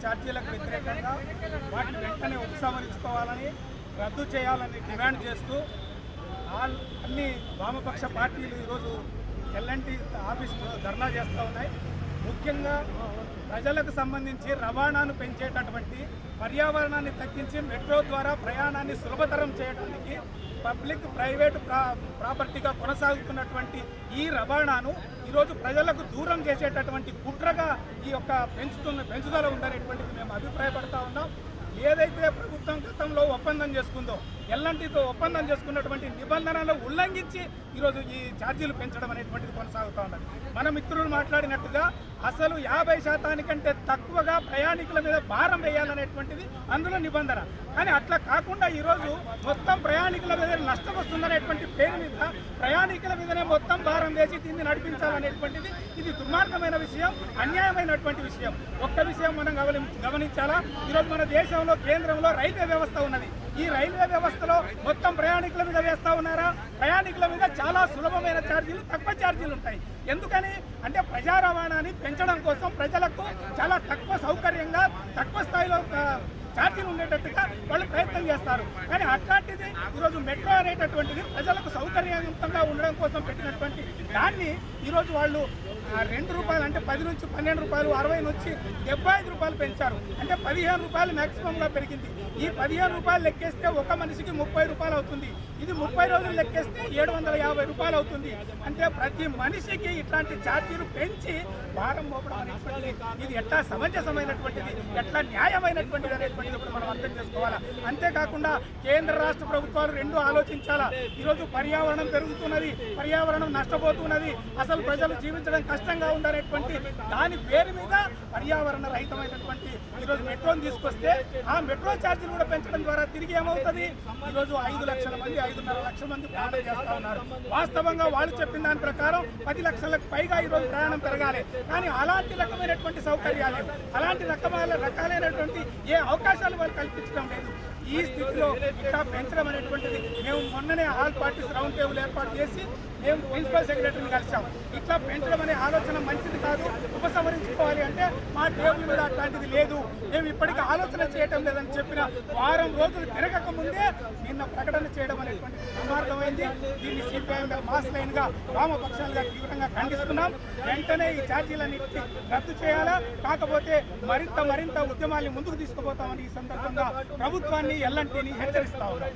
ఛార్జీలకు వ్యతిరేకంగా వాటిని వెంటనే ఉపసంహరించుకోవాలని, రద్దు చేయాలని డిమాండ్ చేస్తూ అన్ని వామపక్ష పార్టీలు ఈరోజు ఎల్ఎన్టీ ఆఫీసు ధర్నా చేస్తూ ఉన్నాయి. ముఖ్యంగా ప్రజలకు సంబంధించి రవాణాను పెంచేటటువంటి, పర్యావరణాన్ని తగ్గించి మెట్రో ద్వారా ప్రయాణాన్ని సులభతరం చేయడానికి పబ్లిక్ ప్రైవేట్ ప్రాపర్టీగా కొనసాగుతున్నటువంటి ఈ రవాణాను ఈరోజు ప్రజలకు దూరం చేసేటటువంటి కుట్రగా ఈ యొక్క పెంచుదల ఉందనేటువంటిది మేము అభిప్రాయపడతా ఉన్నాం. ఏదైతే ప్రభుత్వం గతంలో ఒప్పందం చేసుకుందో, ఎల్ఎన్టీతో ఒప్పందం చేసుకున్నటువంటి నిబంధనలు ఉల్లంఘించి ఈరోజు ఈ ఛార్జీలు పెంచడం అనేటువంటిది కొనసాగుతూ ఉన్నది. మన మిత్రులు మాట్లాడినట్టుగా అసలు 50% తక్కువగా ప్రయాణికుల మీద భారం వేయాలనేటువంటిది అందులో నిబంధన. కానీ అట్లా కాకుండా ఈరోజు మొత్తం ప్రయాణికుల మీద నష్టం వస్తుందనేటువంటి పేరు మీద ప్రయాణికుల మీదనే మొత్తం భారం వేసి దీన్ని నడిపించాలనేటువంటిది ఇది దుర్మార్గమైన విషయం, అన్యాయమైనటువంటి విషయం. ఒక్క విషయం మనం గమనించాలా, ఈరోజు మన దేశంలో కేంద్రంలో రైల్వే వ్యవస్థ ఉన్నది. ఈ రైల్వే వ్యవస్థలో మొత్తం ప్రయాణికుల మీద వేస్తూ ఉన్నారా? ప్రయాణికుల మీద చాలా సులభమైన ఛార్జీలు, తక్కువ ఛార్జీలు ఉంటాయి. ఎందుకని అంటే ప్రజా రవాణాని పెంచడం కోసం ప్రజలకు చాలా తక్కువ సౌకర్యంగా, తక్కువ స్థాయిలో ఛార్జీలు ఉండేటట్టుగా వాళ్ళు ప్రయత్నం చేస్తారు. కానీ అట్లాంటిది ఈరోజు మెట్రో అనేటటువంటిది ప్రజలకు సౌకర్యవంతంగా ఉండడం కోసం పెట్టినటువంటి దాన్ని ఈరోజు వాళ్ళు ₹2 అంటే 10 నుంచి 12 రూపాయలు, 60 నుంచి 75 రూపాయలు పెంచారు. అంటే 15 రూపాయలు మ్యాక్సిమంగా పెరిగింది. ఈ 15 రూపాయలు లెక్కేస్తే ఒక మనిషికి 30 రూపాయలు అవుతుంది. ఇది 30 రోజులు లెక్కేస్తే 750 రూపాయలు అవుతుంది. అంటే ప్రతి మనిషికి ఇట్లాంటి ఛార్జీలు పెంచి భారం మోపడం అనేటువంటిది ఇది ఎట్లా సమంజసమైనటువంటిది, ఎట్లా న్యాయమైనటువంటిది అనేటువంటిది ఇప్పుడు మనం అర్థం చేసుకోవాలా. అంతేకాకుండా కేంద్ర రాష్ట్ర ప్రభుత్వాలు రెండు ఆలోచించాలా. ఈరోజు పర్యావరణం పెరుగుతున్నది, పర్యావరణం నష్టపోతున్నది, అసలు ప్రజలు జీవించడం కష్టంగా ఉందనేటువంటి దాని పేరు మీద పర్యావరణ రహితమైనటువంటి ఈరోజు మెట్రోని తీసుకొస్తే ఆ మెట్రో ఛార్జీలు కూడా పెంచడం ద్వారా తిరిగి ఏమవుతుంది? ఈరోజు 5 లక్షల మంది, 5.5 లక్షల మంది ప్రయాణం చేస్తూ ఉన్నారు. వాస్తవంగా వాళ్ళు చెప్పిన దాని ప్రకారం 10 లక్షలకు పైగా ఈరోజు ప్రయాణం పెరగాలి. కానీ అలాంటి రకమైనటువంటి సౌకర్యాలు, అలాంటి రకాలైనటువంటి ఏ అవకాశాలు వాళ్ళు కల్పించడం లేదు. ఈ స్థితిలో ఇట్లా పెంచడం అనేటువంటిది మేము మొన్ననే ఆల్ పార్టీస్ రౌండ్ టేబుల్ ఏర్పాటు చేసి మేము ప్రిన్సిపల్ సెక్రటరీని కలిసాం. ఇట్లా పెంచడం అనే ఆలోచన మంచిది కాదు, ఉపసంహరించుకోవాలి అంటే మా టేబుల్ మీద అట్లాంటిది లేదు, మేము ఇప్పటికీ ఆలోచన చేయటం లేదని చెప్పిన వారం రోజులు తిరగక ముందే నిన్న ప్రకటన చేయడం అనేటువంటి దుర్మార్గమైంది. దీన్ని సిపిఐగా, మాస్ లైన్గా, వామపక్షాలుగా తీవ్రంగా ఖండిస్తున్నాం. వెంటనే ఈ ఛార్జీలన్నింటినీ రద్దు చేయాలా, కాకపోతే మరింత ఉద్యమాన్ని ముందుకు తీసుకుపోతామని ఈ సందర్భంగా ప్రభుత్వాన్ని, ఎల్ఎన్టీని హెచ్చరిస్తా ఉన్నాం.